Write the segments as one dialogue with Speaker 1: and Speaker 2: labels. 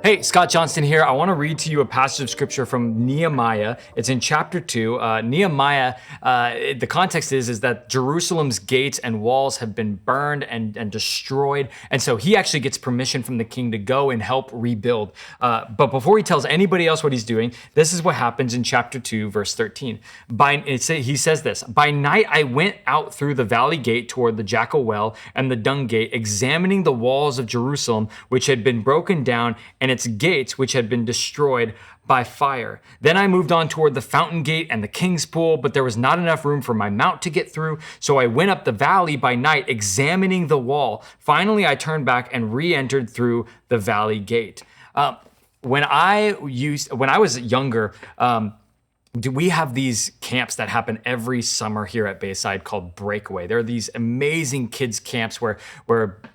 Speaker 1: Hey, Scott Johnston here. I want to read to you a passage of scripture from Nehemiah. It's in chapter 2. Nehemiah, the context is that Jerusalem's gates and walls have been burned and destroyed. And so he actually gets permission from the king to go and help rebuild. But before he tells anybody else what he's doing, this is what happens in chapter 2, verse 13. He says this, "By night I went out through the valley gate toward the Jackal Well and the Dung Gate, examining the walls of Jerusalem, which had been broken down, and its gates, which had been destroyed by fire. Then I moved on toward the Fountain Gate and the King's Pool, but there was not enough room for my mount to get through, so I went up the valley by night, examining the wall. Finally, I turned back and re-entered through the valley gate." When I was younger, we have these camps that happen every summer here at Bayside called Breakaway. There are these amazing kids camps where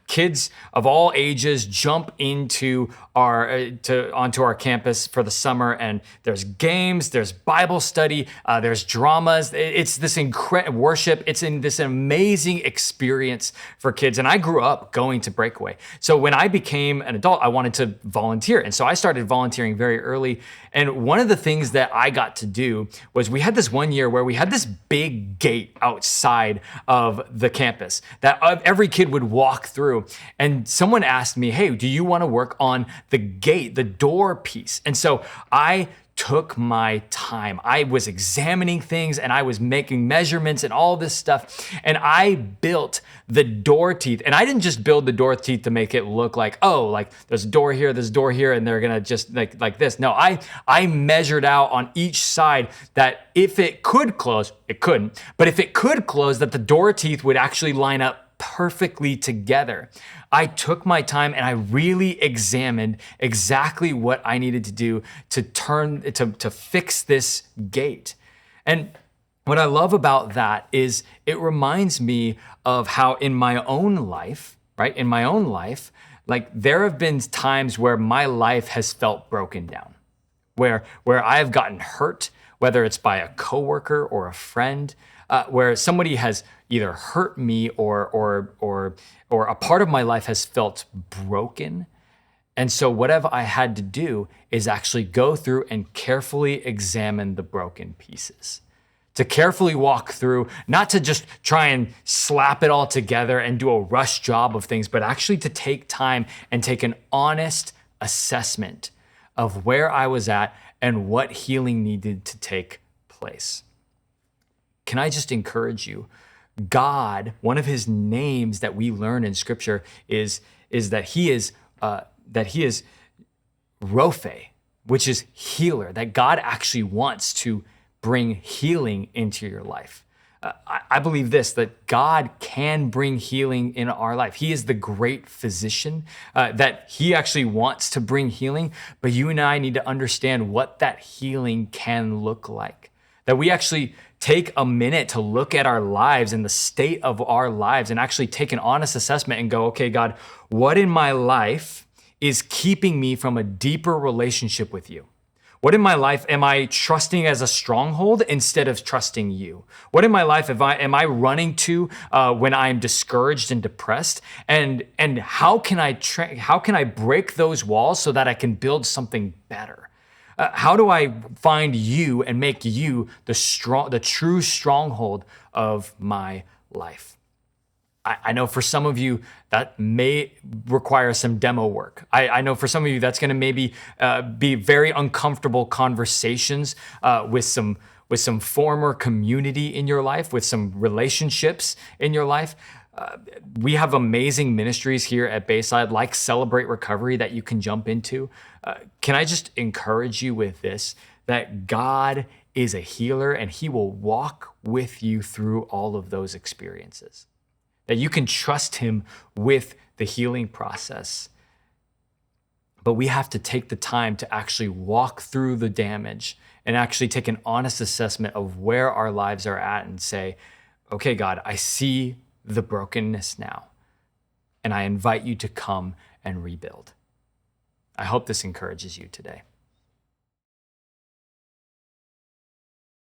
Speaker 1: kids of all ages jump into onto our campus for the summer, and there's games, there's Bible study, there's dramas. It's this incredible worship. It's in this amazing experience for kids. And I grew up going to Breakaway. So when I became an adult, I wanted to volunteer. And so I started volunteering very early. And one of the things that I got to do was we had this one year where we had this big gate outside of the campus that every kid would walk through. And someone asked me, "Hey, do you want to work on the gate, the door piece?" And so I took my time. I was examining things and I was making measurements and all this stuff. And I built the door teeth. And I didn't just build the door teeth to make it look like, oh, like there's a door here, and they're gonna just like this. No, I measured out on each side that if it could close, it couldn't, but if it could close, that the door teeth would actually line up perfectly together. I took my time and I really examined exactly what I needed to do to fix this gate. And what I love about that is it reminds me of how in my own life, right? In my own life, like there have been times where my life has felt broken down, where I've gotten hurt, whether it's by a coworker or a friend, where somebody has either hurt me or a part of my life has felt broken. And so whatever I had to do is actually go through and carefully examine the broken pieces. To carefully walk through, not to just try and slap it all together and do a rush job of things, but actually to take time and take an honest assessment of where I was at and what healing needed to take place. Can I just encourage you? God, one of his names that we learn in scripture is that he is Rophe, which is healer, that God actually wants to bring healing into your life. I believe this, that God can bring healing in our life. He is the great physician, that he actually wants to bring healing, but you and I need to understand what that healing can look like. That we actually take a minute to look at our lives and the state of our lives and actually take an honest assessment and go, okay, God, what in my life is keeping me from a deeper relationship with you? What in my life am I trusting as a stronghold instead of trusting you? What in my life am I running to when I'm discouraged and depressed? And how can I break those walls so that I can build something better? How do I find you and make you the true stronghold of my life? I know for some of you that may require some demo work. I know for some of you that's going to maybe be very uncomfortable conversations with some former community in your life, with some relationships in your life. We have amazing ministries here at Bayside, like Celebrate Recovery, that you can jump into. Can I just encourage you with this, that God is a healer and he will walk with you through all of those experiences, that you can trust him with the healing process. But we have to take the time to actually walk through the damage and actually take an honest assessment of where our lives are at and say, okay, God, I see the brokenness now, and I invite you to come and rebuild. I hope this encourages you today.